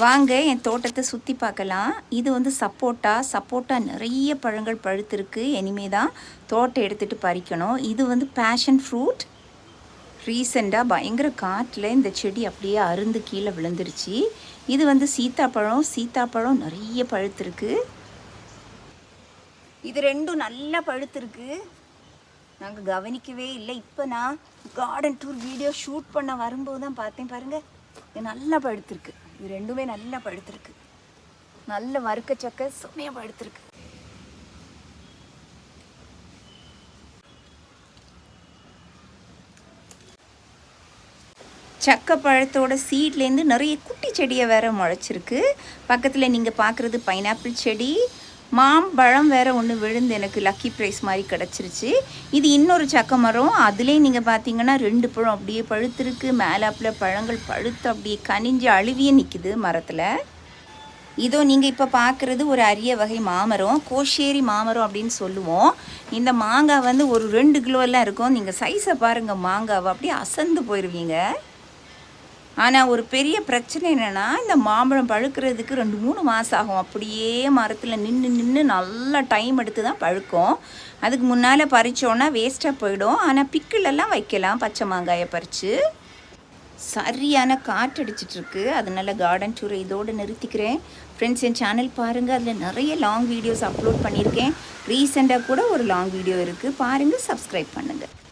வாங்க என் தோட்டத்தை சுற்றி பார்க்கலாம். இது வந்து சப்போட்டா நிறைய பழங்கள் பழுத்திருக்கு. இனிமே தான் தோட்டம் எடுத்துகிட்டு பறிக்கணும். இது வந்து பேஷன் ஃப்ரூட். ரீசெண்டாக பயங்கர காட்டில் இந்த செடி அப்படியே அருந்து கீழே விழுந்துருச்சு. இது வந்து சீத்தாப்பழம் நிறைய பழுத்திருக்கு. இது ரெண்டும் நல்லா பழுத்திருக்கு. நாங்கள் கவனிக்கவே இல்லை. இப்போ நான் கார்டன் டூர் வீடியோ ஷூட் பண்ண வரும்போது தான் பார்த்தேன். பாருங்கள், இது நல்லா பழுத்திருக்கு. இது ரெண்டுமே நல்லா பழுத்திருக்கு. நல்ல வறுக்கச்சக்க செம்மையாக பழுத்திருக்கு. சக்கை பழத்தோட சீட்லேருந்து நிறைய குட்டி செடியை வேற முளைச்சிருக்கு. பக்கத்தில் நீங்கள் பார்க்குறது பைனாப்பிள் செடி. மாம்பழம் வேறு ஒன்று விழுந்து எனக்கு லக்கி ப்ரைஸ் மாதிரி கிடச்சிருச்சு. இது இன்னொரு சக்க மரம். அதுலேயே நீங்கள் பார்த்தீங்கன்னா 2 பழம் அப்படியே பழுத்திருக்கு. மேலாப்பில் பழங்கள் பழுத்து அப்படியே கனிஞ்சு அழுவியே நிற்குது மரத்தில். இதோ நீங்கள் இப்போ பார்க்குறது ஒரு அரிய வகை மாமரம், கோஷேரி மாமரம் அப்படின்னு சொல்லுவோம். இந்த மாங்காய் வந்து ஒரு 2 கிலோலாம் இருக்கும். நீங்கள் சைஸை பாருங்கள், மாங்காவை அப்படியே அசந்து போயிடுவீங்க. ஆனால் ஒரு பெரிய பிரச்சனை என்னென்னா, இந்த மாம்பழம் பழுக்கிறதுக்கு 2-3 மாதம் ஆகும். அப்படியே மரத்தில் நின்று நல்லா டைம் எடுத்து தான் பழுக்கும். அதுக்கு முன்னால் பறித்தோன்னா வேஸ்ட்டாக போயிடும். ஆனால் பிக்கிலெல்லாம் வைக்கலாம் பச்சை மாங்காயை பறித்து. சரியான காற்றடிச்சிட்ருக்கு. அதனால் கார்டன் டூரை இதோடு நிறுத்திக்கிறேன். ஃப்ரெண்ட்ஸ், என் சேனல் பாருங்கள். அதில் நிறைய லாங் வீடியோஸ் அப்லோட் பண்ணியிருக்கேன். ரீசெண்டாக கூட ஒரு லாங் வீடியோ இருக்குது, பாருங்கள், சப்ஸ்கிரைப் பண்ணுங்கள்.